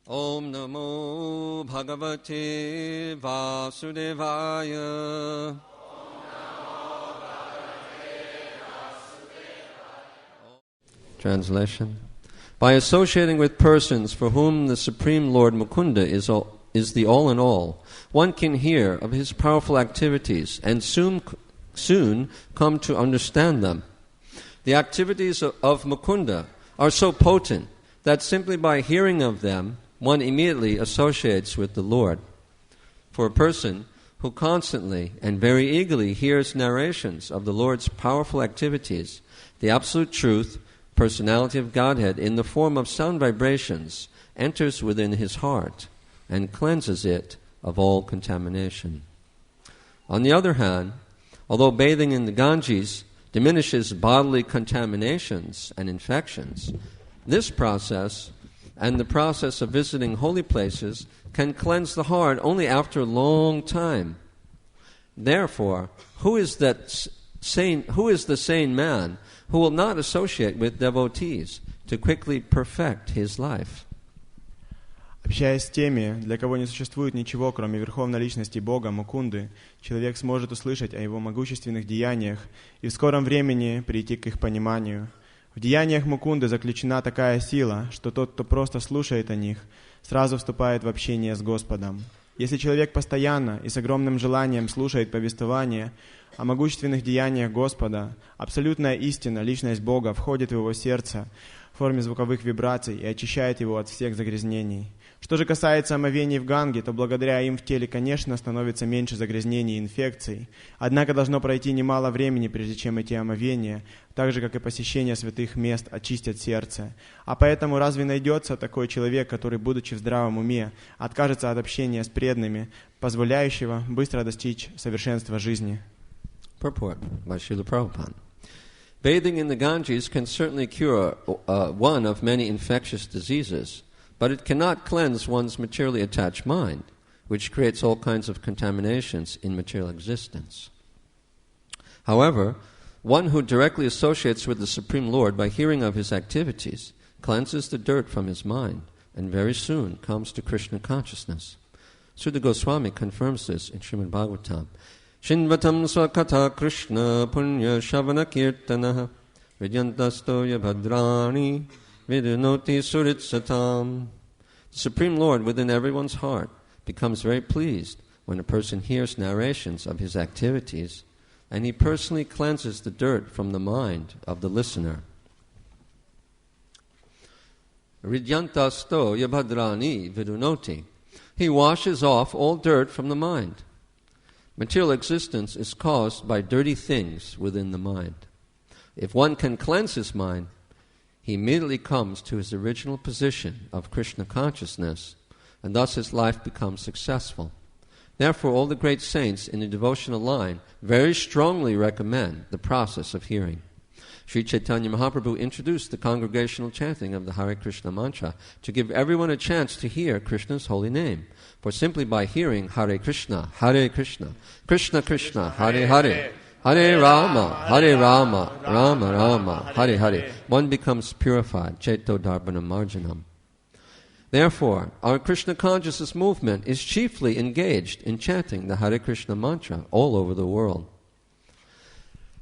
Om Namo Bhagavate Vasudevaya. Translation. By associating with persons for whom the Supreme Lord Mukunda is the all in all, one can hear of his powerful activities and soon come to understand them. The activities of Mukunda are so potent that simply by hearing of them, one immediately associates with the Lord. For a person who constantly and very eagerly hears narrations of the Lord's powerful activities, the absolute truth, personality of Godhead in the form of sound vibrations enters within his heart and cleanses it of all contamination. On the other hand, although bathing in the Ganges diminishes bodily contaminations and infections, this process and the process of visiting holy places can cleanse the heart only after a long time. Therefore, who is the sane man who will not associate with devotees to quickly perfect his life? Общаясь с теми, для кого не существует ничего, кроме Верховной Личности Бога, Мукунды, человек сможет услышать о Его могущественных деяниях и в скором времени прийти к их пониманию. В деяниях Мукунды заключена такая сила, что тот, кто просто слушает о них, сразу вступает в общение с Господом. Если человек постоянно и с огромным желанием слушает повествование о могущественных деяниях Господа, абсолютная истина, личность Бога, входит в его сердце в форме звуковых вибраций и очищает его от всех загрязнений. Что же касается омовений в Ганге, то благодаря им в теле, конечно, становится меньше загрязнений и инфекций. Однако должно пройти немало времени, прежде чем эти омовения, так же, как и посещение святых мест, очистят сердце. А поэтому разве найдется такой человек, который, будучи в здравом уме, откажется от общения с преданными, позволяющего быстро достичь совершенства жизни? Purport by Srila Prabhupada. Bathing in the Ganges can certainly cure one of many infectious diseases, but it cannot cleanse one's materially attached mind, which creates all kinds of contaminations in material existence. However, one who directly associates with the Supreme Lord by hearing of his activities cleanses the dirt from his mind and very soon comes to Krishna consciousness. Sutta Goswami confirms this in Shrimad Bhagavatam. Shinvatam swakatha Krishna punya shavana kirtanaha vidyantastoya bhadrani vidunoti suritsatam. The Supreme Lord within everyone's heart becomes very pleased when a person hears narrations of his activities, and he personally cleanses the dirt from the mind of the listener. Ridyantasto yabhadrani vidunoti. He washes off all dirt from the mind. Material existence is caused by dirty things within the mind. If one can cleanse his mind, he immediately comes to his original position of Krishna consciousness, and thus his life becomes successful. Therefore, all the great saints in the devotional line very strongly recommend the process of hearing. Sri Chaitanya Mahaprabhu introduced the congregational chanting of the Hare Krishna mantra to give everyone a chance to hear Krishna's holy name. For simply by hearing Hare Krishna, Krishna Krishna, Hare Hare, Hare Rama, Rama Rama, Hare Hare, one becomes purified, Cheto Darbana Marjanam. Therefore, our Krishna consciousness movement is chiefly engaged in chanting the Hare Krishna mantra all over the world.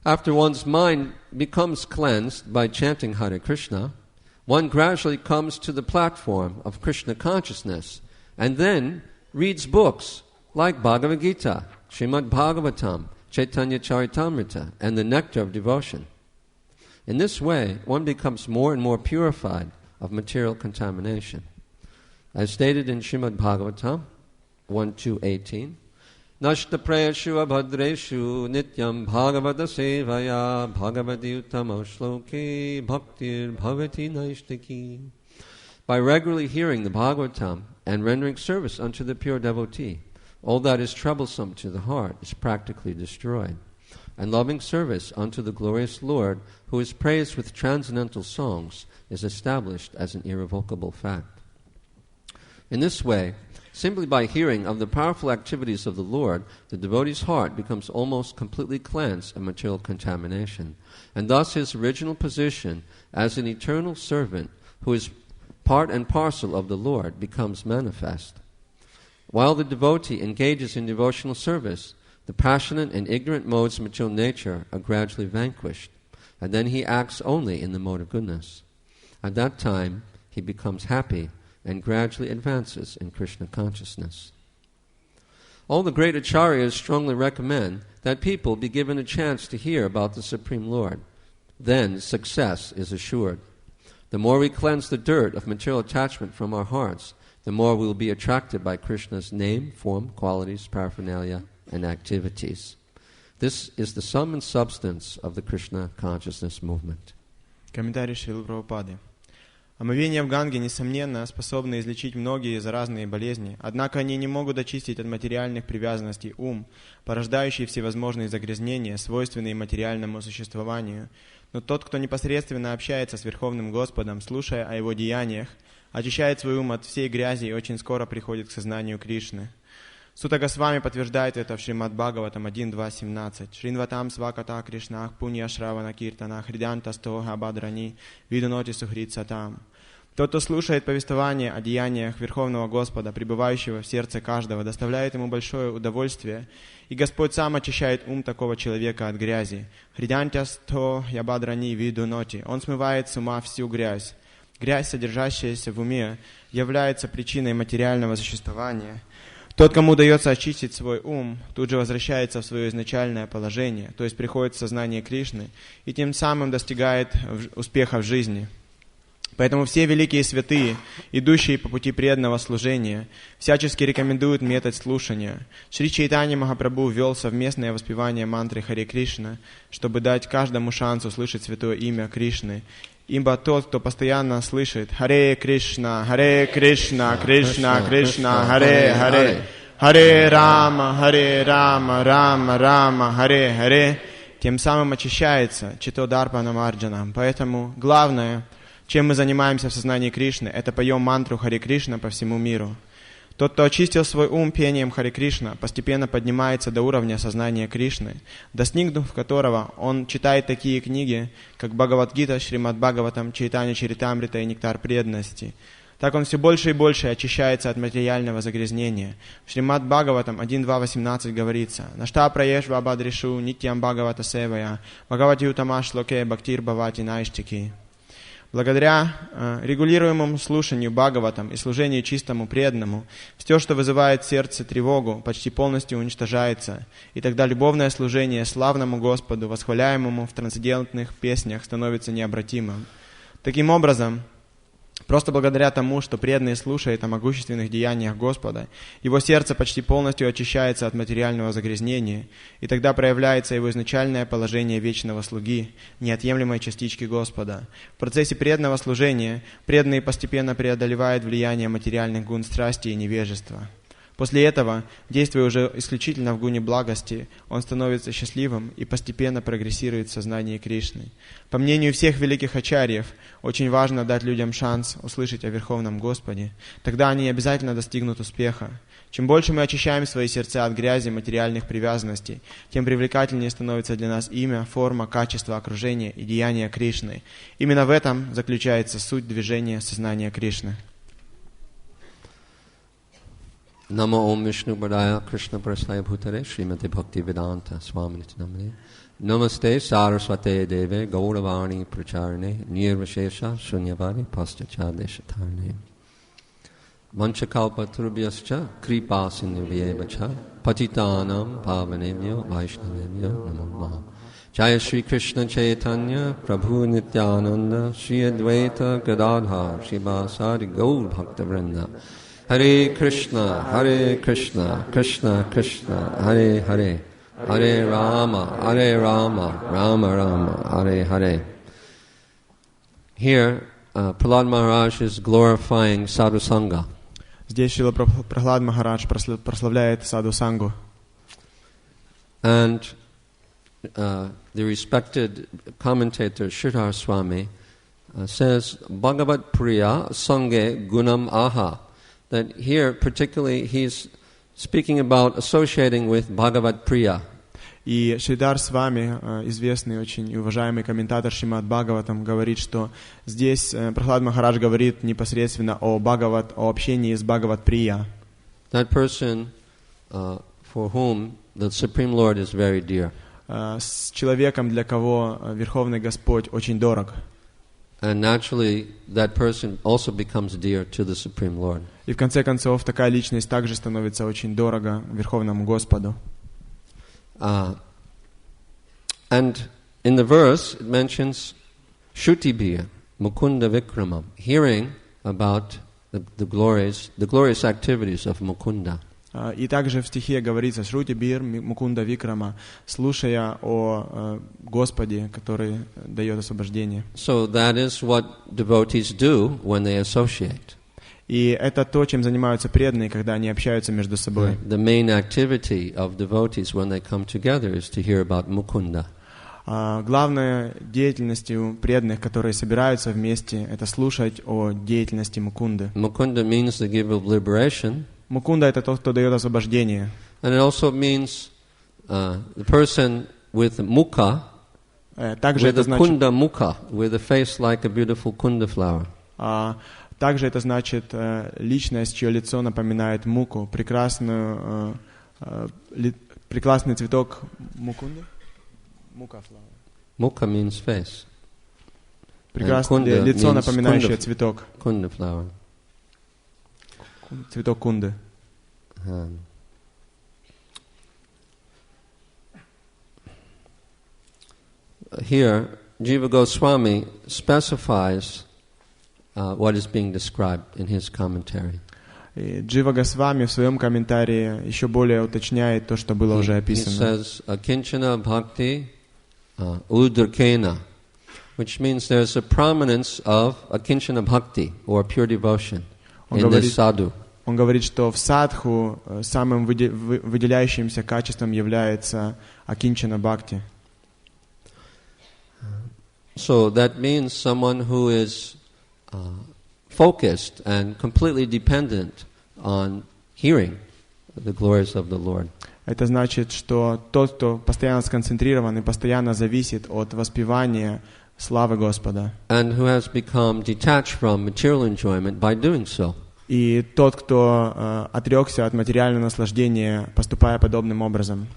After one's mind becomes cleansed by chanting Hare Krishna, one gradually comes to the platform of Krishna consciousness and then reads books like Bhagavad Gita, Shrimad Bhagavatam, Chaitanya Charitamrita, and the Nectar of Devotion. In this way, one becomes more and more purified of material contamination. As stated in Shrimad Bhagavatam 1.2.18, Nashta prayashu abhadreshu nityam bhagavata sevaya bhagavati uttama shloke bhaktir bhavati naishtaki. By regularly hearing the Bhagavatam and rendering service unto the pure devotee, all that is troublesome to the heart is practically destroyed, and loving service unto the glorious Lord, who is praised with transcendental songs, is established as an irrevocable fact. In this way, simply by hearing of the powerful activities of the Lord, the devotee's heart becomes almost completely cleansed of material contamination, and thus his original position as an eternal servant who is part and parcel of the Lord, becomes manifest. While the devotee engages in devotional service, the passionate and ignorant modes of material nature are gradually vanquished, and then he acts only in the mode of goodness. At that time, he becomes happy and gradually advances in Krishna consciousness. All the great acharyas strongly recommend that people be given a chance to hear about the Supreme Lord. Then success is assured. The more we cleanse the dirt of material attachment from our hearts, the more we will be attracted by Krishna's name, form, qualities, paraphernalia, and activities. This is the sum and substance of the Krishna consciousness movement. Комментарий Шрилы Прабхупады. Омовения в Ганге, несомненно, способны излечить многие заразные болезни, однако они не могут очистить от материальных привязанностей ум, порождающий всевозможные загрязнения, свойственные материальному существованию. Но тот, кто непосредственно общается с Верховным Господом, слушая о Его деяниях, очищает свой ум от всей грязи и очень скоро приходит к сознанию Кришны. Сута Госвами подтверждает это в Шримад Бхагаватам 1.2.17. Шринватам сваката Кришнах пунья шравана киртанах хридянта стоха бадрани видуноти сухрит сатам. Тот, кто слушает повествование о деяниях Верховного Господа, пребывающего в сердце каждого, доставляет ему большое удовольствие, и Господь сам очищает ум такого человека от грязи. Хридянта стоха бадрани видуноти. Он смывает с ума всю грязь. Грязь, содержащаяся в уме, является причиной материального существования. Тот, кому удается очистить свой ум, тут же возвращается в свое изначальное положение, то есть приходит в сознание Кришны и тем самым достигает успеха в жизни. Поэтому все великие святые, идущие по пути преданного служения, всячески рекомендуют метод слушания. Шри Чайтанья Махапрабху ввел совместное воспевание мантры Харе Кришна, чтобы дать каждому шанс услышать святое имя Кришны. Ибо тот, кто постоянно слышит Харе Кришна, Кришна, Кришна, Харе Харе, Харе Рама, Рама Рама, Харе Харе, тем самым очищается Читодарпанам Арджанам. Поэтому главное, чем мы занимаемся в сознании Кришны, это поем мантру Харе Кришна по всему миру. Тот, кто очистил свой ум пением Харе Кришна, постепенно поднимается до уровня сознания Кришны, достигнув которого он читает такие книги, как Бхагавад-гита, Шримад Бхагаватам, Чайтанья Чаритамрита и Нектар преданности. Так он все больше и больше очищается от материального загрязнения. В Шримад Бхагаватам 1.2.18 говорится: «Нашта праешва бадришу нитьям Бхагавата севая, Бхагавати утамаш локе бхактир бхавати найштики». Благодаря регулируемому слушанию Бхагаватам и служению чистому преданному, все, что вызывает в сердце тревогу, почти полностью уничтожается, и тогда любовное служение славному Господу, восхваляемому в трансцендентных песнях, становится необратимым. Таким образом, просто благодаря тому, что преданный слушает о могущественных деяниях Господа, его сердце почти полностью очищается от материального загрязнения, и тогда проявляется его изначальное положение вечного слуги, неотъемлемой частички Господа. В процессе преданного служения преданный постепенно преодолевает влияние материальных гун страсти и невежества. После этого, действуя уже исключительно в гуне благости, он становится счастливым и постепенно прогрессирует в сознании Кришны. По мнению всех великих ачарьев, очень важно дать людям шанс услышать о Верховном Господе. Тогда они обязательно достигнут успеха. Чем больше мы очищаем свои сердца от грязи материальных привязанностей, тем привлекательнее становится для нас имя, форма, качество окружения и деяния Кришны. Именно в этом заключается суть движения сознания Кришны. Namo Om Vishnu Padaya Krishna Prasthaya Bhutare Srimati Bhakti Vedanta Swaminiti Namane Namaste Saraswate Deve Gauravani Pracharane Nirvashesha Shunyavadi Paschachadeshatarne Manchakalpa Turubhyascha Kripa Sindhuvyevacha Patitanam Pavanebhyo Vaishnavebhyo Namo Namaha Jaya Shri Krishna Chaitanya Prabhu Nityananda Shri Advaita Gadadhar Shivasari Gaur Bhakta Vrinda Hare Krishna, Krishna Krishna, Hare Hare, Hare Rama, Rama Rama, Hare Hare. Here, Prahlad Maharaj is glorifying Sadhu Sangha. Здесь Шрила Прахлад Махарадж прославляет Саду Сангу. And the respected commentator Sridhar Swami says, Bhagavat Priya Sange Gunam Aha. That here, particularly, he's speaking about associating with Bhagavat Priya. И Шридар Свами, известный очень и уважаемый комментатор Шримад Бхагаватам, говорит, что здесь Прахлад Махарадж говорит непосредственно о общении с Бхагават-прия. That person for whom the Supreme Lord is very dear. С человеком, для кого Верховный Господь очень дорог. And naturally, that person also becomes dear to the Supreme Lord. И в конце концов, такая личность также становится очень дорого Верховному Господу. And in the verse, it mentions Shrutibhya, Mukunda Vikramam, hearing about the glorious activities of Mukunda. И также в стихе говорится «Шрути бир мукунда викрама», слушая о Господе, который дает освобождение. So that is what devotees do when they associate. И это то, чем занимаются преданные, когда они общаются между собой. The main activity of devotees when they come together is to hear about Mukunda. Главной деятельностью преданных, которые собираются вместе, это слушать о деятельности Мукунды. Mukunda means the giver of liberation. Мукунда — это тот, кто дает освобождение. And it also means the person with mukha, Также with это a значит, kunda mukha, with a face like a beautiful kunda flower. также это значит личность, чье лицо напоминает муку, прекрасный цветок мукунды. Мука flower. Mukha means face. Прекрасное лицо, напоминающее цветок. Kunda flower. Цветок кунды. Here, Jiva Goswami specifies what is being described in his commentary. Джива Госвами в своем комментарии еще более уточняет то, что было уже описано. He says, "Akinchana bhakti udurkena," which means there's a prominence of akinchana bhakti, or pure devotion, in this sadhu. Он говорит, что в садху самым выделяющимся качеством является акинчана бхакти. So that means someone who is focused and completely dependent on hearing the glories of the Lord. Это значит, что тот, кто постоянно сконцентрирован и постоянно зависит от воспевания славы Господа. And who has become detached from material enjoyment by doing so. И тот, кто отрекся от материального наслаждения, поступая подобным образом.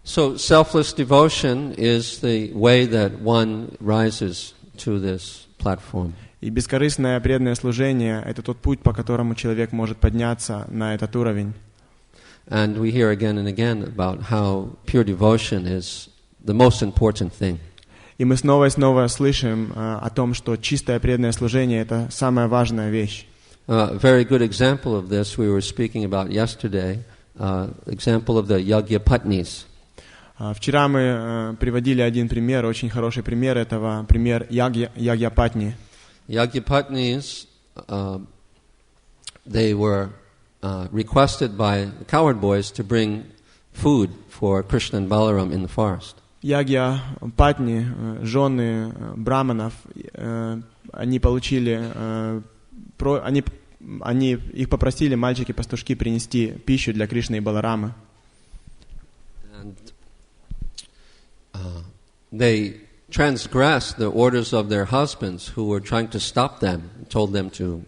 So selfless devotion is the way that one rises to this platform. И бескорыстное преданное служение — это тот путь, по которому человек может подняться на этот уровень. And we hear again and again about how pure devotion is the most important thing. И мы снова и снова слышим о том, что чистое преданное служение — это самая важная вещь. A very good example of this we were speaking about yesterday, example of the Yagyapatnis. Вчера мы приводили один пример, очень хороший пример этого, пример Ягьяпатни. Yagyapatnis, they were requested by the cowherd boys to bring food for Krishna and Balaram in the forest. Ягьяпатни, жены браманов, они получили, их попросили мальчики-пастушки принести пищу для Кришны и Баларамы. They transgressed the orders of their husbands who were trying to stop them, told them to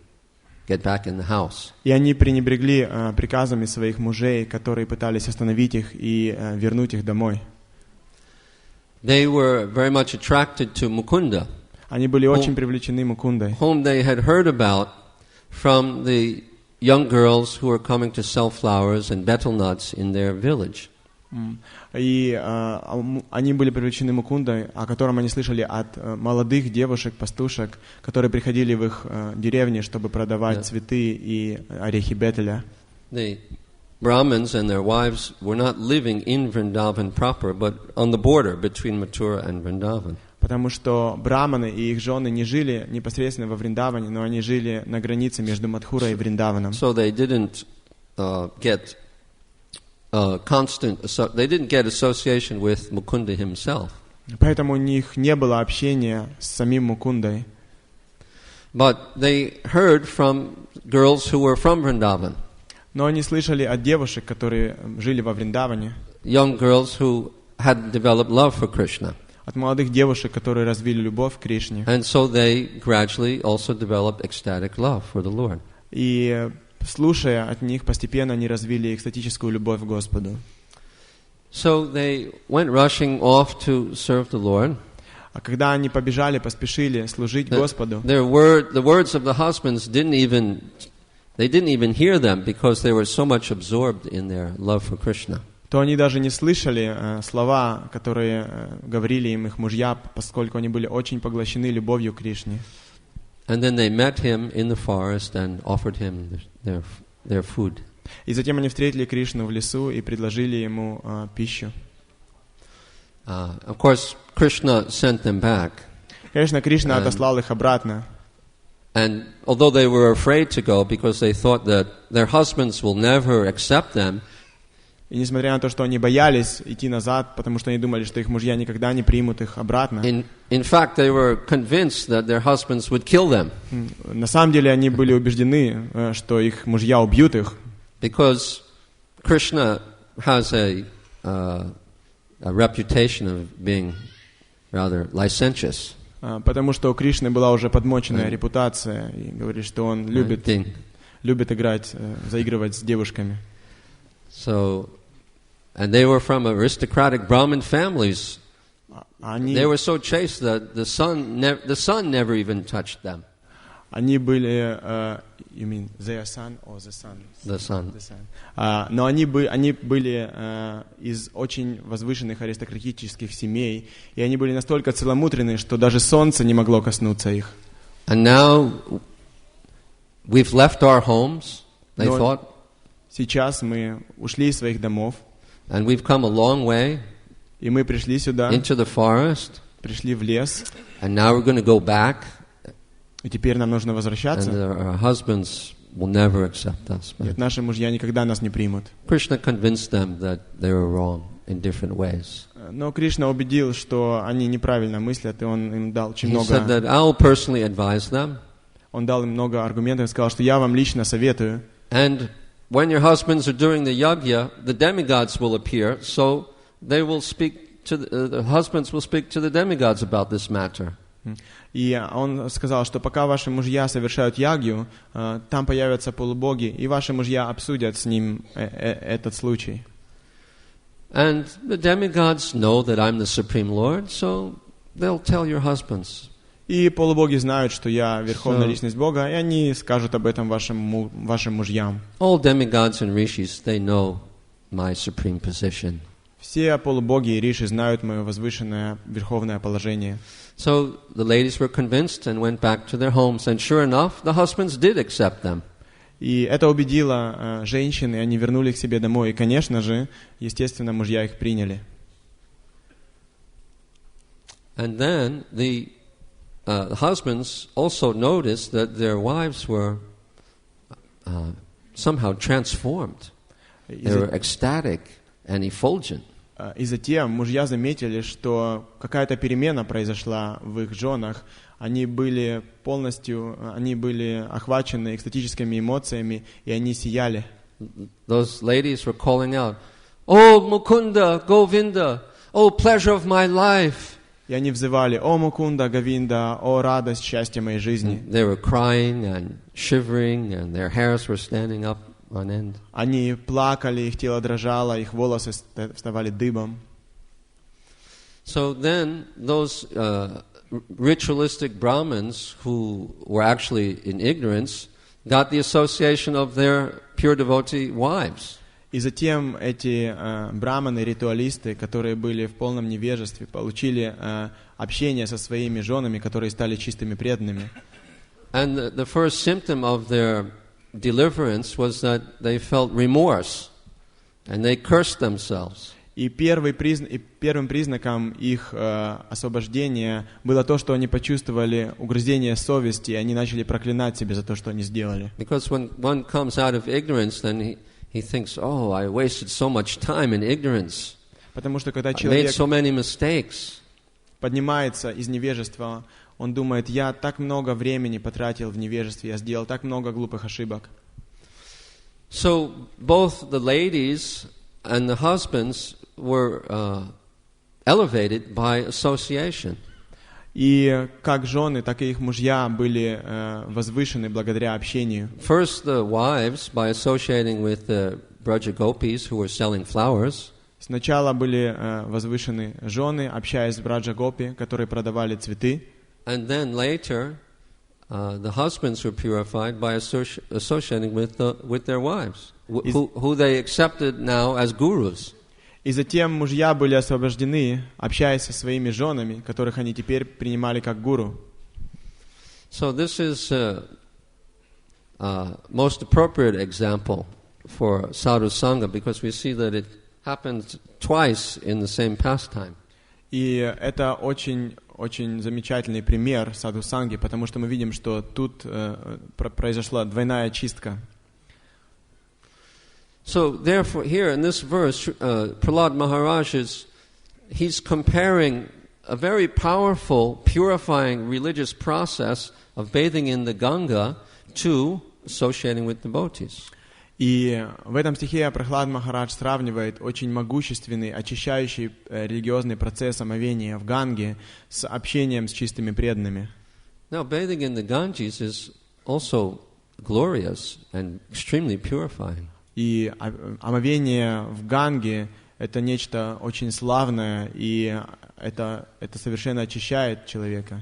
get back in the house. И они пренебрегли приказами своих мужей, которые пытались остановить их и вернуть их домой. They were very much attracted to Mukunda. Они были очень привлечены Мукундой, whom they had heard about from the young girls who were coming to sell flowers and betel nuts in their village. И они были привлечены Мукундой, о котором они слышали от молодых девушек, пастушек, которые приходили в их деревни, чтобы продавать цветы и орехи бетеля. The Brahmins and their wives were not living in Vrindavan proper, but on the border between Mathura and Vrindavan. Потому что браманы и их жены не жили непосредственно во Вриндаване, но они жили на границе между Мадхурой и Вриндаваном. So they didn't get they didn't get association with Mukunda himself. Поэтому у них не было общения с самим Мукундой. But they heard from girls who were from Vrindavan. Но они слышали от девушек, которые жили во Вриндаване. young girls who had developed love for Krishna. От молодых девушек, которые развили любовь к Кришне. And so they gradually also developed ecstatic love for the Lord. И слушая от них, постепенно они развили экстатическую любовь к Господу. So they went rushing off to serve the Lord. А когда они побежали, поспешили служить Господу, The words of the husbands didn't even hear them because they were so much absorbed in their love for Krishna. то они даже не слышали слова, которые говорили им их мужья, поскольку они были очень поглощены любовью к Кришне. And then they met him in the forest and offered him their food. И затем они встретили Кришну в лесу и предложили ему пищу. Of course, Krishna sent them back. Конечно, Кришна отослал их обратно. And although they were afraid to go because they thought that their husbands will never accept them, И несмотря на то, что они боялись идти назад, потому что они думали, что их мужья никогда не примут их обратно. in fact, they were convinced that their husbands would kill them. На самом деле они были убеждены, что их мужья убьют их. Because Krishna has a reputation of being rather licentious. Потому что у Кришны была уже подмоченная репутация, и говорит, что он любит играть, заигрывать с девушками. So, and they were from aristocratic Brahmin families. They were so chaste that the sun never even touched them. Они были, you mean their son or the son? The son. Но они были из очень возвышенных аристократических семей, и они были настолько целомудренны, что даже солнце не могло коснуться их. And now we've left our homes, they thought. Сейчас мы ушли из своих домов, and we've come a long way, и мы пришли сюда, into the forest, пришли в лес, and now we're going to go back. И теперь нам нужно возвращаться. And our husbands will never accept us. Нет, наши мужья никогда нас не примут. Krishna convinced them that they were wrong in different ways. Но Кришна убедил, что они неправильно мыслят, и он им дал очень много. He said that I'll personally advise them. Он дал им много аргументов и сказал, что я вам лично советую. And when your husbands are doing the yajna, the demigods will appear, so they will speak to the husbands will speak to the demigods about this matter. И он сказал, что пока ваши мужья совершают ягью, там появятся полубоги, и ваши мужья обсудят с ним этот случай. And the demigods know that I'm the Supreme Lord, so they'll tell your husbands. И полубоги знают, что я Верховная Личность Бога, и они скажут об этом вашим мужьям. All demigods and rishis, they know my supreme position. Все полубоги и риши знают мое возвышенное верховное положение. So the ladies were convinced and went back to their homes, and sure enough, the husbands did accept them. И это убедило женщин, и они вернулись к себе домой. И, конечно же, естественно, мужья их приняли. And then the husbands also noticed that their wives were somehow transformed. They were ecstatic and effulgent. И затем мужья заметили, что какая-то перемена произошла в их женах. Они были охвачены экстатическими эмоциями, и они сияли. Those ladies were calling out, "Oh Mukunda, Govinda, oh pleasure of my life!" И они взывали: «О Мукунда, Говинда, о радость, счастье моей жизни». They were crying and shivering, and their hairs were standing up on end. Они плакали, их тело дрожало, их волосы вставали дыбом. So then those ritualistic Brahmins who were actually in ignorance got the association of their pure devotee wives. И затем эти браманы, ритуалисты, которые были в полном невежестве, получили общение со своими женами, которые стали чистыми преданными. And the first symptom of their deliverance was that they felt remorse, and they cursed themselves. И первым признаком их освобождения было то, что они почувствовали угрызение совести, и они начали проклинать себя за то, что они сделали. Because when one comes out of ignorance, then he thinks, "Oh, I wasted so much time in ignorance. Потому что когда I made человек so many mistakes." поднимается из невежества, он думает: я так много времени потратил в невежестве, я сделал так много глупых ошибок. So both the ladies and the husbands were elevated by association. И как жены, так и их мужья были возвышены благодаря общению. First, the wives, by associating with the Braja Gopis who were selling flowers. Сначала были возвышены жены, общаясь с Браджа-гопи, которые продавали цветы. And then later, the husbands were purified by associating with their wives, who they accepted now as gurus. И затем мужья были освобождены, общаясь со своими женами, которых они теперь принимали как гуру. So this is most appropriate example for sadhu sangha, because we see that it happens twice in the same pastime. И это очень замечательный пример садху-санги, потому что мы видим, что тут произошла двойная чистка. So therefore, here in this verse, Prahlad Maharaj he's comparing a very powerful, purifying religious process of bathing in the Ganga to associating with devotees. И в этом стихе Прахлад Махарадж сравнивает очень могущественный, очищающий религиозный процесс омовения в Ганге с общением с чистыми преданными. Now, bathing in the Ganges is also glorious and extremely purifying. И омовение в Ганге — это нечто очень славное, и это совершенно очищает человека.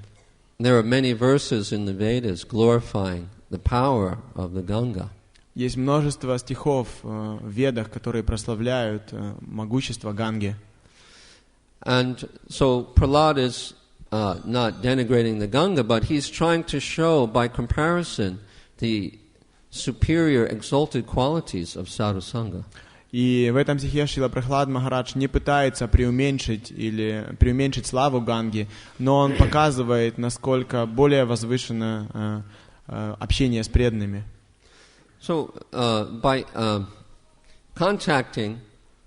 There are many verses in the Vedas glorifying the power of the Ganga. Есть множество стихов в Ведах, которые прославляют могущество Ганги. And so Prahlad is not denigrating the Ganga, but he's trying to show by comparison the superior exalted qualities of sadhu sangha. И в этом стихе Шрила Прахлад Махарадж не пытается преуменьшить славу Ганги, но он показывает, насколько более возвышено общение с преданными. So by contacting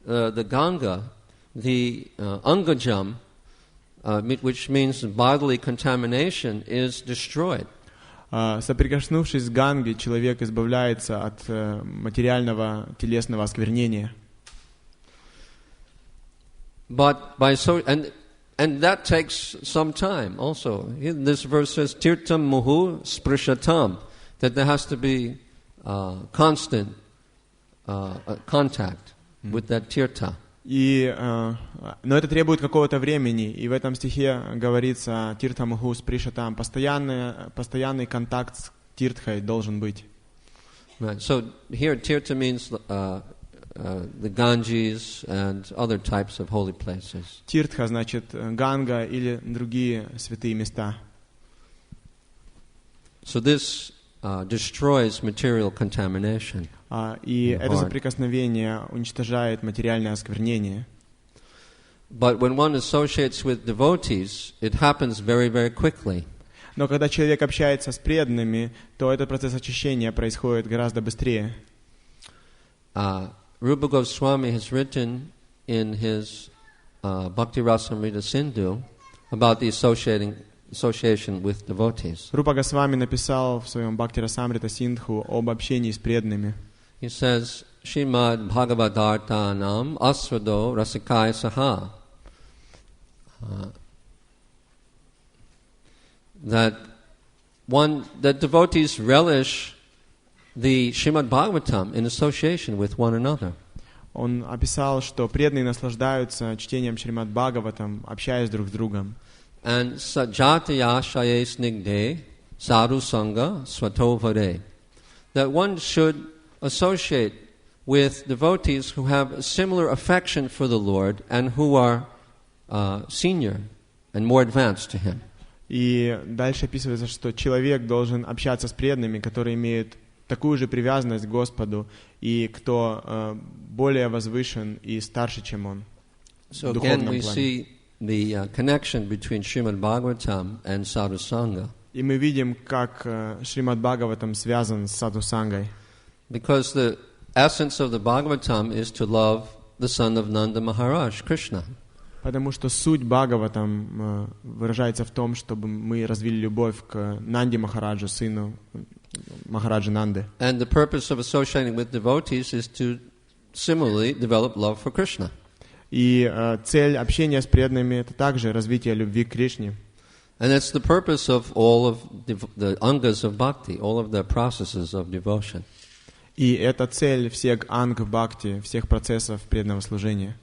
the Ganga, the angajam, which means bodily contamination, is destroyed. Соприкоснувшись с Ганги, человек избавляется от материального телесного осквернения. But by and that takes some time also. This verse says tirtam muhu sprishatam, that there has to be constant contact with that tirtha. Но это требует какого-то времени, и в этом стихе говорится «тиртха муху спришатам», постоянный контакт с тиртхой должен быть. Right. So here tirtha means the Ganges and other types of holy places. Тиртха значит Ганга или другие святые места. So this destroys material contamination. И это соприкосновение уничтожает материальное осквернение. But when one associates with devotees, it happens very, very quickly. Но когда человек общается с преданными, то этот процесс очищения происходит гораздо быстрее. Rupa Goswami has written in his Bhakti Rasamrita Sindhu about the association with devotees. Рупа Госвами написал в своем Бхакти Расамрита Синдху об общении с преданными. He says, Shrimad Bhagavatam asvado rasikaya saha. That devotees relish the Shrimad Bhagavatam in association with one another. Он описал, что преданные наслаждаются чтением Шримад Бхагаватам, общаясь друг с другом. And sajataya shaye snigde sadhu sangha swato vare. That one should associate with devotees who have a similar affection for the Lord and who are senior and more advanced to Him. И дальше описывается, что человек должен общаться с преданными, которые имеют такую же привязанность к Господу и кто более возвышен и старше, чем он в духовном плане. The connection between Shrimad Bhagavatam and Sadhu Sangha. И мы видим, как Шримад Бхагаватам связан с Садху Сангой. Because the essence of the Bhagavatam is to love the son of Nanda Maharaj, Krishna. Потому что суть Бхагаватам выражается в том, чтобы мы развили любовь к Нанде Махараджу, сыну Махараджа Нанды. And the purpose of associating with devotees is to similarly develop love for Krishna. И цель общения с преданными — это также развитие любви к Кришне. And it's the purpose of all of the angas of bhakti, all of the processes of devotion. И это цель всех анг бхакти, всех процессов преданного служения.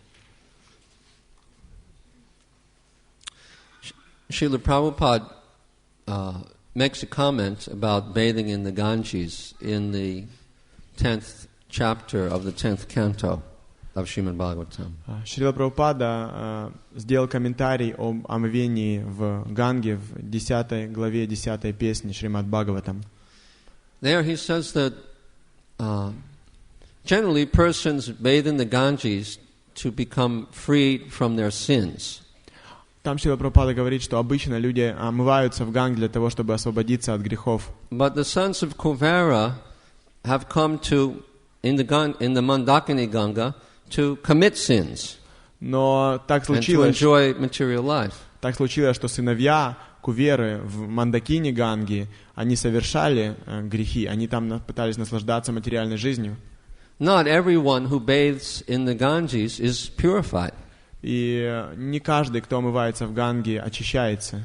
Srila Prabhupada makes a comment about bathing in the Ganges in the 10th chapter of the 10th canto of Shrimad Bhagavatam. Шрила Прабхупада сделал комментарий об омовении в Ганге в 10 главе 10 песни Шримад Бхагаватам. There he says that generally persons bathe in the Ganges to become freed from their sins. Там Шрила Прабхупада говорит, что обычно люди омываются в Ганге для того, чтобы освободиться от грехов. But the sons of Kuvera have come to in the Mandakini Ganga to commit sins. Но так and to случилось, enjoy material life. Так случилось, что сыновья Куверы в Мандакине Ганги, они совершали грехи, они там пытались наслаждаться материальной жизнью. Not everyone who bathes in the Ganges is purified. И не каждый, кто омывается в Ганге, очищается.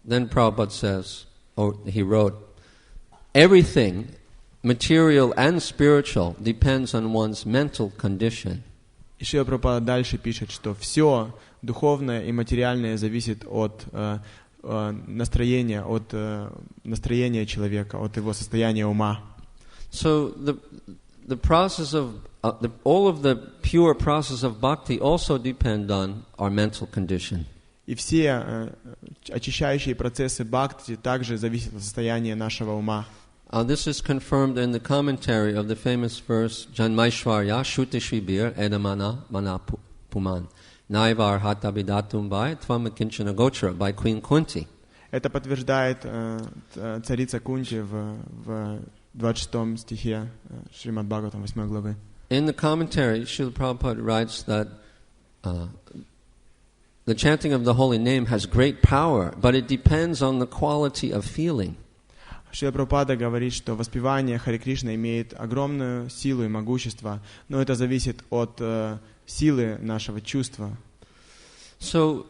Then Prabhupada says, or he wrote, everything, material and spiritual, depends on one's mental condition. И Шрила Прабхупада дальше пишет, что все духовное и материальное зависит от настроения человека, от его состояния ума. So the process of all of the pure process of bhakti also depend on our mental condition. И все очищающие процессы бхакти также зависят от состояния нашего ума. This is confirmed in the commentary of the famous verse Janmaishwarya Shruti Shribir Edamana Manapuman Naivar Hata Vidatum by Tvama Kinchana Gochara by Queen Kunti. Это подтверждает царица Кунти в 26 стихе Шримад Бхагаватам 8 главы. In the commentary, Srila Prabhupada writes that the chanting of the holy name has great power, but it depends on the quality of feeling. Шрила Прабхупада говорит, что воспевание Харе Кришна имеет огромную силу и могущество, но это зависит от силы нашего чувства. So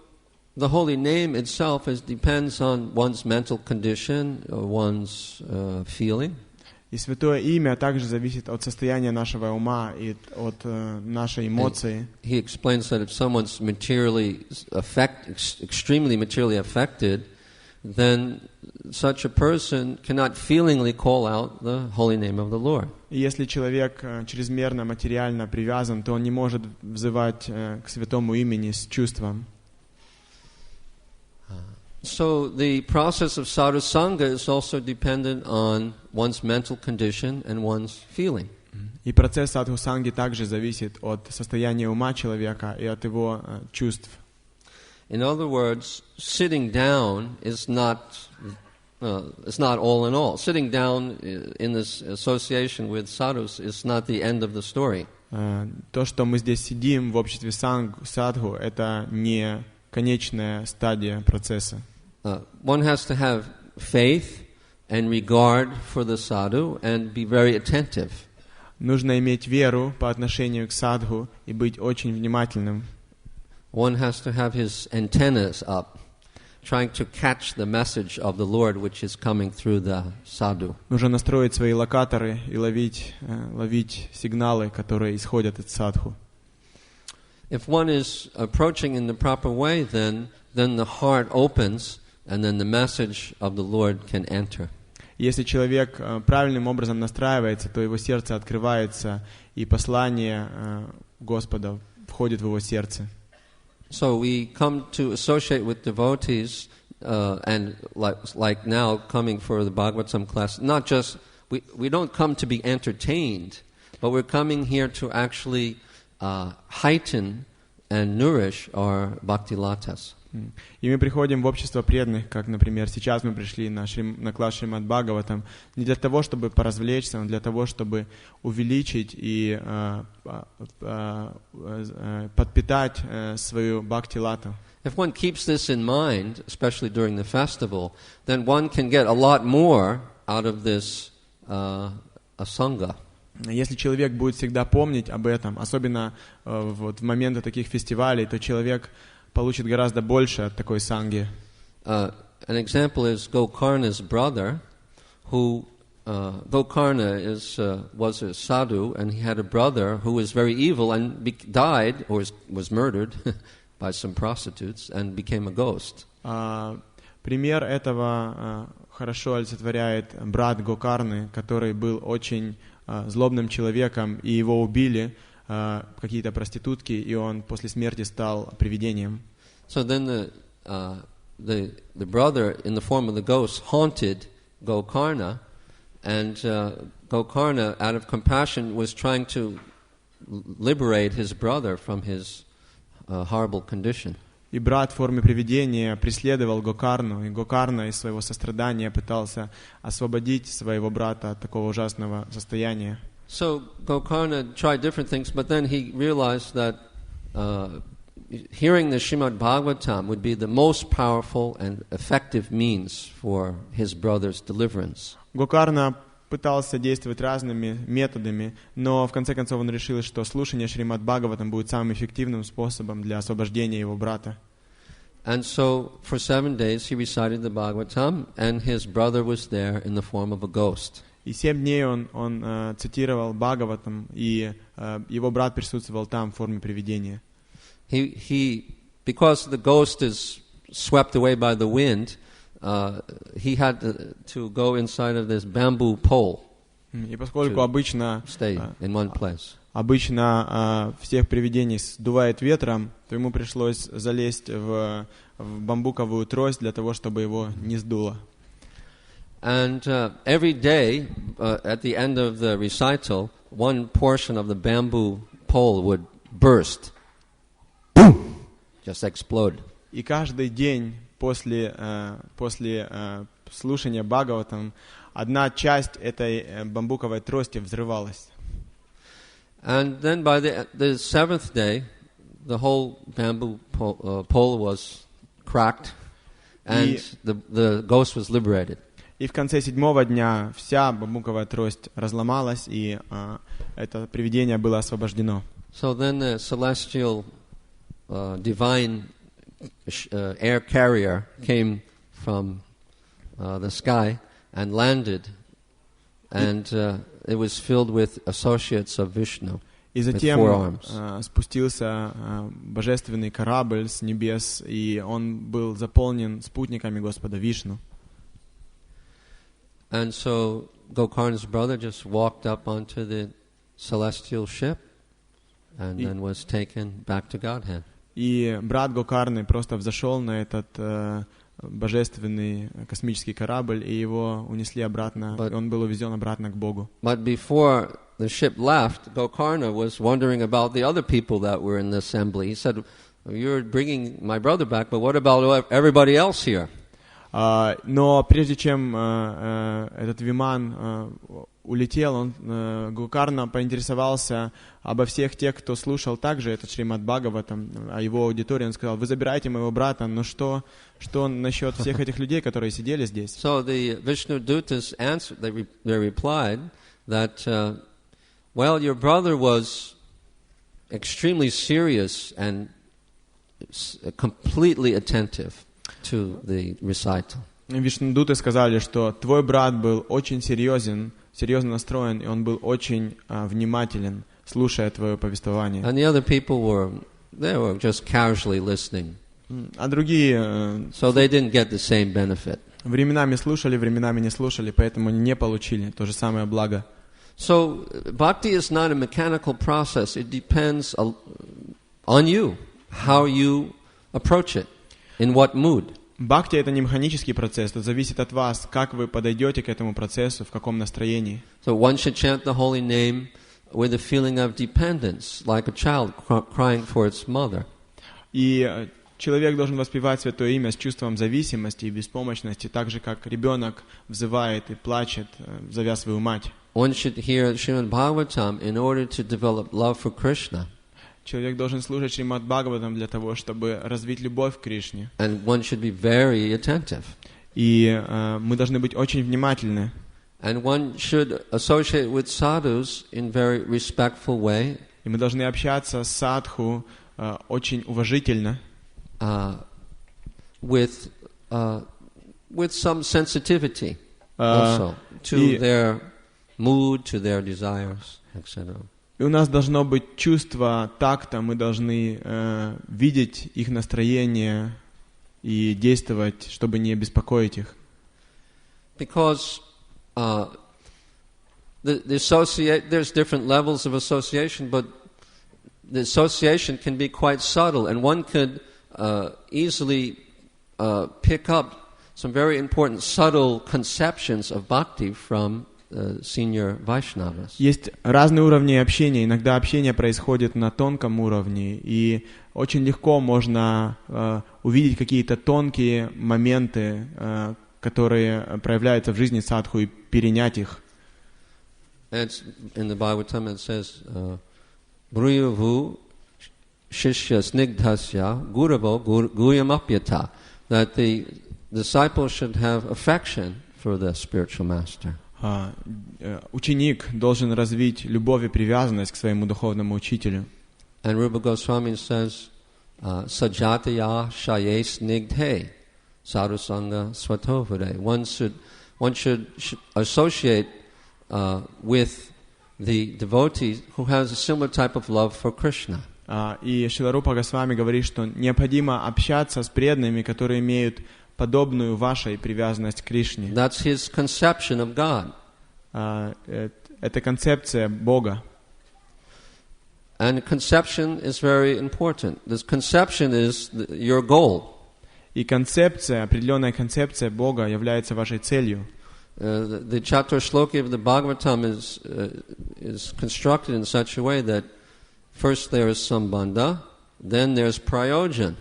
the holy name itself depends on one's mental condition, one's feeling. И святое имя также зависит от состояния нашего ума и от нашей эмоции. He explains that if someone's extremely materially affected, then such a person cannot feelingly call out the holy name of the Lord. И если человек чрезмерно материально привязан, то он не может взывать к святому имени с чувством. So the process of sadhu sangha is also dependent on one's mental condition and one's feeling. И процесс садху-санги также зависит от состояния ума человека и от его чувств. In other words, sitting down is not all in all. Sitting down in this association with sadhus is not the end of the story. То, что мы здесь сидим в обществе садху, это не конечная стадия процесса. One has to have faith and regard for the sadhu and be very attentive. Нужно иметь веру по отношению к садху и быть очень внимательным. One has to have his antennas up, trying to catch the message of the Lord which is coming through the sadhu. Нужно настроить свои локаторы и ловить сигналы, которые исходят от садху. If one is approaching in the proper way, then the heart opens, and then the message of the Lord can enter. Если человек правильным образом настраивается, то его сердце открывается, и послание Господа входит в его сердце. So we come to associate with devotees, and like now coming for the Bhagavatam class. Not just we don't come to be entertained, but we're coming here to actually heighten and nourish our bhakti latas. И мы приходим в общество преданных, как, например, сейчас мы пришли на класс Шримад Бхагаватам, не для того, чтобы поразвлечься, но для того, чтобы увеличить и подпитать свою бхакти-лату. If one keeps this in mind, especially during the festival, then one can get a lot more out of this asanga. Если человек будет всегда помнить об этом, особенно вот в моменты таких фестивалей, то человек получит гораздо больше от такой санги. An example is Gokarna's brother, who Gokarna was a sadhu, and he had a brother who was very evil and died or was murdered by some prostitutes and became a ghost. Пример этого хорошо олицетворяет брат Гокарны, который был очень злобным человеком, и его убили какие-то проститутки, и он после смерти стал привидением. So then the brother in the form of the ghost haunted Gokarna, and Gokarna, out of compassion, was trying to liberate his brother from his horrible condition. И брат в форме привидения преследовал Гокарну, и Гокарна из своего сострадания пытался освободить своего брата от такого ужасного состояния. So Gokarna tried different things, but then he realized that hearing the Shrimad Bhagavatam would be the most powerful and effective means for his brother's deliverance. Гокарна пытался действовать разными методами, но в конце концов он решил, что слушание Шримад Бхагаватам будет самым эффективным способом для освобождения его брата. And so for 7 days he recited the Bhagavatam, and his brother was there in the form of a ghost. И 7 дней он цитировал Бхагаватам, и его брат присутствовал там в форме привидения. Because the ghost is swept away by the wind, he had to go inside of this bamboo pole. И поскольку обычно stay in one place. Всех привидений сдувает ветром, то ему пришлось залезть в бамбуковую трость для того, чтобы его не сдуло. And every day, at the end of the recital, one portion of the bamboo pole would burst. Boom! Just explode. И каждый день после слушания Бхагаватам одна часть этой бамбуковой трости взрывалась. And then by the seventh day, the whole bamboo pole was cracked, and the ghost was liberated. И в конце 7-го дня вся бамбуковая трость разломалась, и это привидение было освобождено. So then the celestial divine air carrier came from the sky and landed, and it was filled with associates of Vishnu. И затем спустился божественный корабль с небес, и он был заполнен спутниками Господа Вишну. And so Gokarna's brother just walked up onto the celestial ship and then was taken back to Godhead. И брат Гокарны просто взошел на этот божественный космический корабль, и его унесли обратно, и он был увезен обратно к Богу. But before the ship left, Gokarna was wondering about the other people that were in the assembly. He said, "You're bringing my brother back, but what about everybody else here?" Но прежде чем этот виман улетел, Гокарна поинтересовался обо всех тех, кто слушал также этот Шримад Бхагаватам, о его аудитории. Он сказал: вы забираете моего брата, но что насчет всех этих людей, которые сидели здесь? So the Vishnu Dutas answered, they replied that, well, your brother was extremely serious and completely attentive to the recital. Вишнудуты сказали, что твой брат был очень серьезно настроен, и он был очень внимателен, слушая твое повествование. And the other people were just casually listening. А другие so they didn't get the same benefit. Временами слушали, временами не слушали, поэтому не получили то же самое благо. So bhakti is not a mechanical process. It depends on you, how you approach it, in what mood. Бхакти — это не механический процесс, это зависит от вас, как вы подойдете к этому процессу, в каком настроении. So one should chant the holy name with a feeling of dependence, like a child crying for its mother. И человек должен воспевать святое имя с чувством зависимости и беспомощности, так же, как ребенок взывает и плачет, зовя свою мать. One should hear Shrimad Bhagavatam in order to develop love for Krishna. Человек должен слушать Шримад Бхагаватам для того, чтобы развить любовь к Кришне. And one should be very attentive. И мы должны быть очень внимательны. And one should associate with sadhus in very respectful way. И мы должны общаться с садху очень уважительно. With some sensitivity also to their mood, to their desires, etc. И у нас должно быть чувство такта, мы должны видеть их настроение и действовать, чтобы не беспокоить их. Because there's different levels of association, but the association can be quite subtle, and one could easily pick up some very important subtle conceptions of bhakti from senior Vaishnavas. Есть разные уровни общения. Иногда общение происходит на тонком уровне, и очень легко можно увидеть какие-то тонкие моменты, которые проявляются в жизни садху, и перенять их. In the Bhagavatam it says, Bruyavu shishya snigdhasya guravo guyamapyata, that the disciple should have affection for the spiritual master. Ученик должен развить любовь и привязанность к своему духовному учителю. And Rupa Goswami says, sajataya shaye snigdhe sadhusanga svatovade. One should associate with the devotee who has a similar type of love for Krishna. И Шрила Рупа Госвами говорит, что необходимо общаться с преданными, которые имеют подобную вашей привязанность к Кришне. That's his conception of God. Это концепция Бога. And conception is very important. This conception is your goal. И концепция, определенная концепция Бога является вашей целью. The Chatur Shloki of the Bhagavatam is constructed in such a way that first there is Sambandha, then there's Prayojan,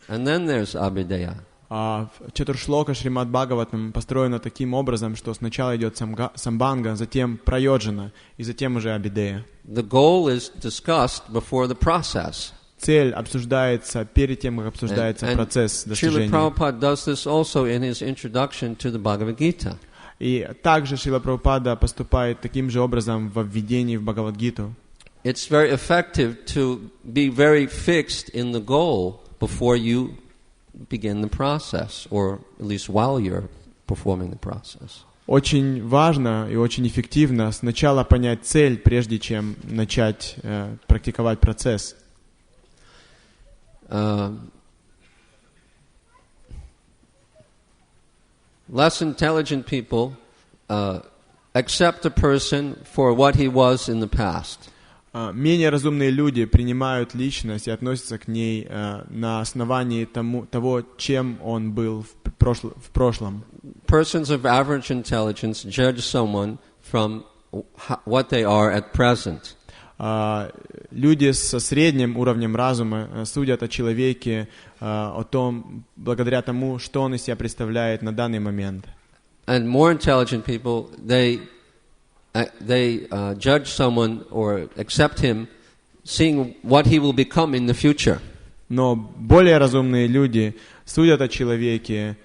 and then there's Abhideya. Чатуршлока Шримад Бхагаватам построена таким образом, что сначала идет самбанга, затем прайоджана, и затем уже абидея. The goal is discussed before the process. Цель обсуждается перед тем, как обсуждается процесс достижения. Srila Prabhupada does this also in his introduction to the Bhagavad Gita. И также Шрила Прабхупада поступает таким же образом во введении в Бхагавад-гиту. It's very effective to be very fixed in the goal before you begin the process, or at least while you're performing the process. Очень важно и очень эффективно сначала понять цель, прежде чем начать практиковать процесс. Less intelligent people accept a person for what he was in the past. Менее разумные люди принимают личность и относятся к ней на основании того, чем он был в прошлом. Persons of average intelligence judge someone from what they are at present. Люди со средним уровнем разума судят о человеке, о том, благодаря тому, что он из себя представляет на данный момент. And more intelligent people, they judge someone or accept him, seeing what he will become in the future. Но более разумные люди судят о человеке,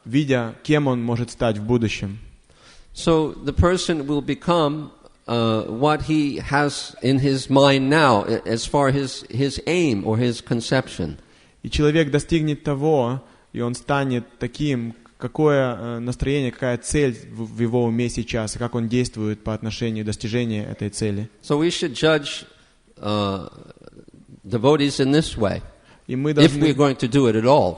видя, кем он может стать в будущем. So the person will become what he has in his mind now, as far as his aim or his conception. И человек достигнет того, и он станет таким, какое настроение, какая цель в его уме сейчас, и как он действует по отношению к достижению этой цели. So we should judge devotees in this way, И мы if we're going to do it at all.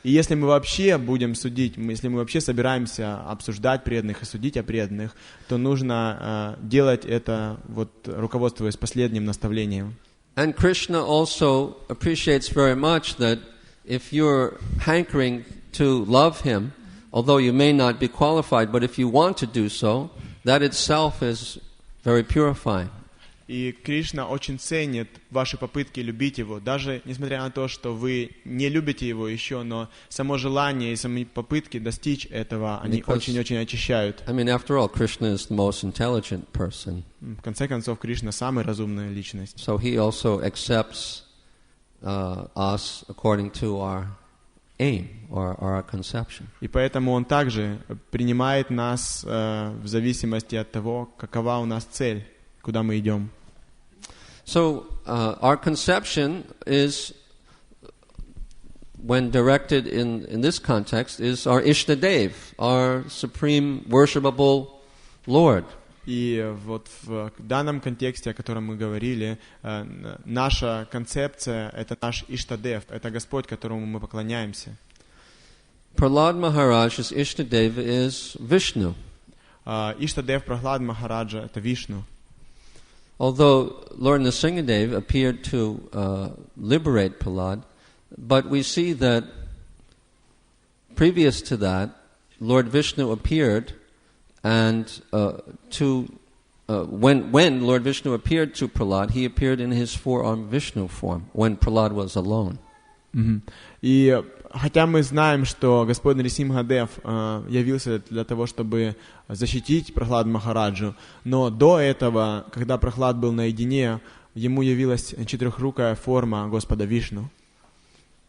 И если мы вообще будем судить, если мы вообще собираемся обсуждать преданных и судить о преданных, то нужно делать это, вот, руководствуясь последним наставлением. And Krishna also appreciates very much that if you're hankering to love him, although you may not be qualified, but if you want to do so, that itself is very purifying. И Кришна очень ценит ваши попытки любить Его, даже несмотря на то, что вы не любите Его еще, но само желание и сами попытки достичь этого, они очень-очень очищают. I mean, after all, Krishna is the most intelligent person. В конце концов, Кришна самая разумная личность. So he also accepts us according to our aim or our conception. И поэтому Он также принимает нас в зависимости от того, какова у нас цель, куда мы идем. So our conception is, when directed in this context, is our Ishtadev, our supreme worshipable Lord. И вот в данном контексте, о котором мы говорили, наша концепция — это наш Иштадев, это Господь, которому мы поклоняемся. Prahlad Maharaj's Ishtadev is Vishnu. Иштадев Прахлад Махараджа — это Вишну. Although Lord Nrsingadev appeared to liberate Prahlad, but we see that previous to that, Lord Vishnu appeared, and when Lord Vishnu appeared to Prahlad, he appeared in his four-armed Vishnu form, when Prahlad was alone. И хотя мы знаем, что Господь Нрисимхадев явился для того, чтобы защитить Прахлад Махараджу, но до этого, когда Прахлад был наедине, ему явилась четырехрукая форма Господа Вишну.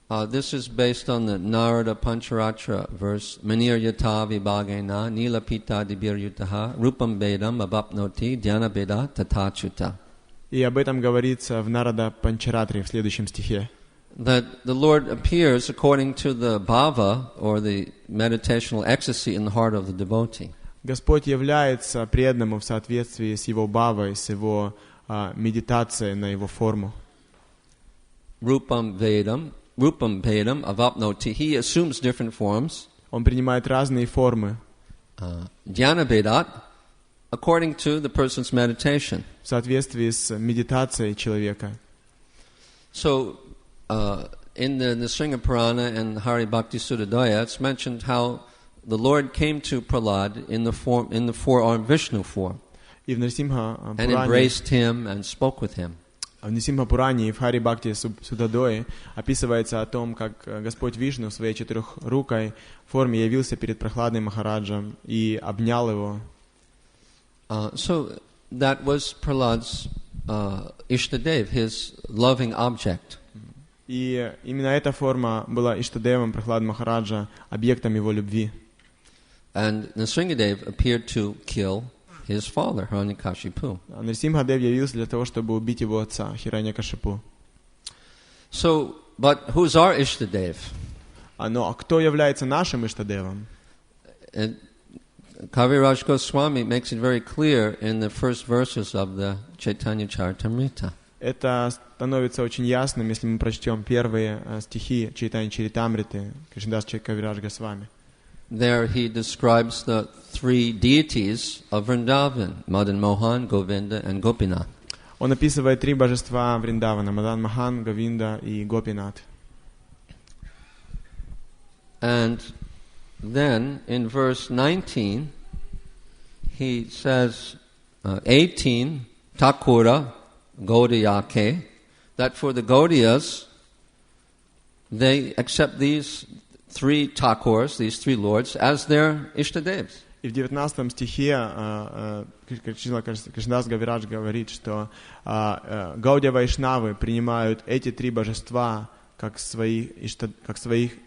This is based on the Narada Pancharatra verse, Manir yata vibhagena nilapita dibir yutaha rupam bedam abapnoti dhyana beda tatachuta. И об этом говорится в Нарада Панчаратре в следующем стихе. That the Lord appears according to the bhava, or the meditational ecstasy in the heart of the devotee. Господь является преданному в соответствии с его бхавой, с его медитацией на его форму. Rupam Vedam avapnoti. He assumes different forms. Он принимает разные формы. Dhyana Vedat, according to the person's meditation. В соответствии с медитацией человека. So, in the Nrsinga Purana and Hari Bhakti Sudadaya, it's mentioned how the Lord came to Prahlad in the four-armed Vishnu form, И в Нрисимха and embraced him and spoke with him. В Нрисимха Пуране и в Хари Бхакти Судадое описывается о том, как Господь Вишну в своей четырехрукой форме явился перед Прахладой Махараджем и обнял его. So that was Prahlad's Ishtadev, his loving object. И именно эта форма была Иштадевом Прахлад Махараджа, объектом его любви. And Nrsingadev appeared to kill his father, Hiranyakashipu. Нрисимхадев явился для того, чтобы убить его отца, Хираньякашипу. So, but who's our Ishtadev? Но кто является нашим Иштадевом? Kaviraj Goswami makes it very clear in the first verses of the Chaitanya Charitamrita. Это становится очень ясным, если мы прочтем первые стихи Чайтанья Чаритамриты Кришнадас Кавирадж Госвами. There he describes the three deities of Vrindavan, Madan Mohan, Govinda, and Gopinath. Он описывает три божества Вриндавана: Мадан Мохан, Говинда и Гопинат. And then in verse 19, he says, 18, Thakura, Gaudiyake, that for the Gaudiyas, they accept these three Thakurs, these three lords, as their Ishtadevs. И в 19 стихе Кришнадас Гавирадж говорит, что Гаудия Вайшнавы принимают эти три божества как своих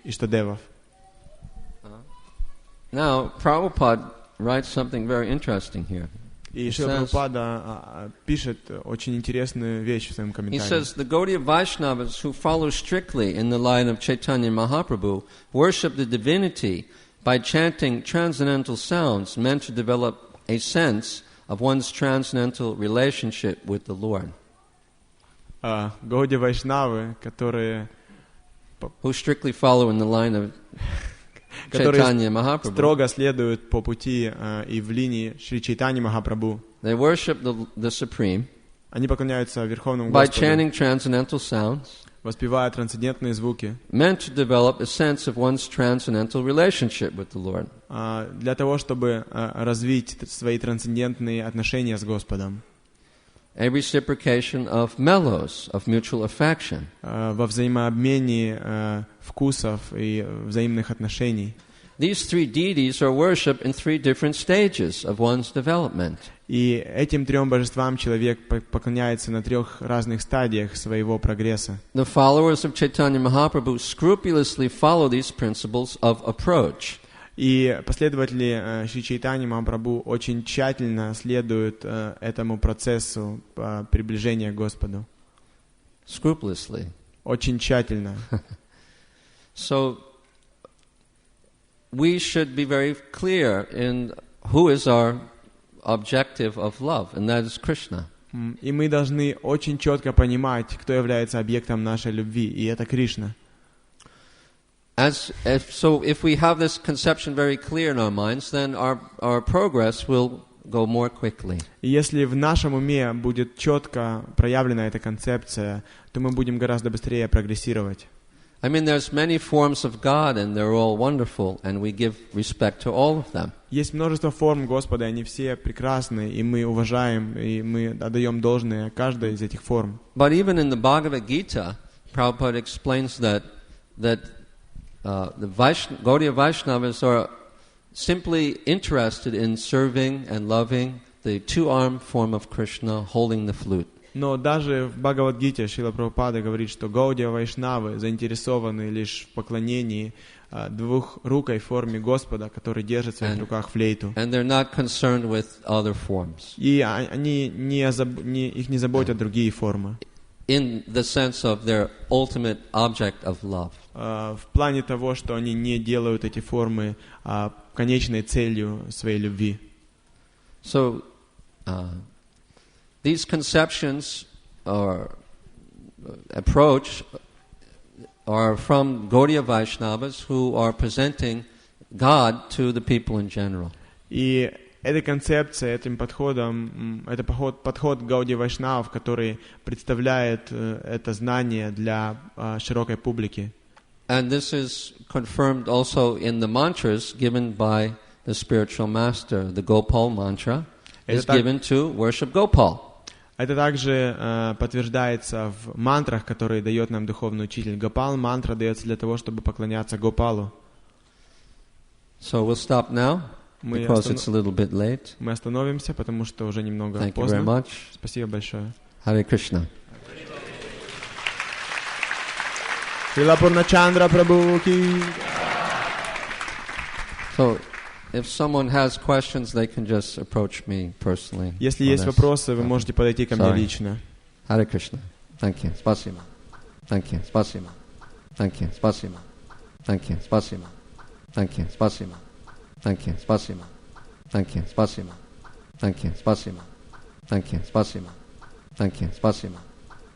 Иштадевов. Now, Prabhupada writes something very interesting here. И Шрила Прабхупада пишет очень интересную вещь в своем He комментарии. says, the Gaudiya Vaishnavas who follow strictly in the line of Chaitanya Mahaprabhu worship the divinity by chanting transcendental sounds meant to develop a sense of one's transcendental relationship with the Lord. Гаудия Вайшнавы, которые Who strictly follow in the line of Chaitanya Mahaprabhu. Строго следуют по пути и в линии Шри Чайтаньи Махапрабху. They worship the Supreme Они поклоняются Верховному by Господу, chanting transcendental sounds воспевая трансцендентные звуки, meant to develop a sense of one's transcendental relationship with the Lord. Для того, чтобы развить свои трансцендентные отношения с Господом. A reciprocation of mellows, of mutual affection. Во взаимообмене вкусов и взаимных отношений. these three deities are worshipped in three different stages of one's development. И этим трем божествам человек поклоняется на трех разных стадиях своего прогресса. The followers of Chaitanya Mahaprabhu scrupulously follow these principles of approach. И последователи Шри Чайтаньи Махапрабху очень тщательно следуют этому процессу приближения к Господу. Scrupulously. Очень тщательно. So we should be very clear in who is our objective of love, and that is Krishna. И мы должны очень четко понимать, кто является объектом нашей любви, и это Кришна. So if we have this conception very clear in our minds, then our progress will go more quickly. И если в нашем уме будет четко проявлена эта концепция, то мы будем гораздо быстрее прогрессировать. I mean, there's many forms of God, and they're all wonderful, and we give respect to all of them. Есть множество форм Господа, они все прекрасны, и мы уважаем, и мы отдаем должное каждой из этих форм. But even in the Bhagavad Gita, Prabhupada explains that the Gaudiya Vaishnavas are simply interested in serving and loving the two-armed form of Krishna holding the flute. Но даже в Бхагавад-гите Шрила Прабхупада говорит, что Гаудия Вайшнавы заинтересованы лишь в поклонении двухрукой форме Господа, который держит в своих руках флейту. And they're not concerned with other forms. И они их не заботят другие формы. In the sense of their ultimate object of love. В плане того, что они не делают эти формы конечной целью своей любви. So, these conceptions or approach are from Gaudiya Vaishnavas who are presenting God to the people in general. И эта концепция, этим подходом, это подход Гаудия Вайшнавов, который представляет это знание для широкой публики. And this is confirmed also in the mantras given by the spiritual master. The Gopal mantra is given to worship Gopal. Это также подтверждается в мантрах, которые дает нам духовный учитель. Гопал мантра дается для того, чтобы поклоняться Гопалу. So we'll stop now because it's a little bit late. Мы остановимся, потому что уже немного Thank поздно. you very much. Спасибо большое. Hare Krishna. Шрила Пурначандра Прабху ки. So, if someone has questions, they can just approach me personally. Если есть вопросы, вы можете подойти ко мне лично. Hare Krishna. Thank you. Spasiba. Thank you. Spasiba. Thank you. Spasiba. Thank you. Spasiba. Thank you. Spasiba. Thank you. Spasiba. Thank you. Spasiba. Thank you. Spasiba. Thank you. Spasiba. Thank you. Spasiba.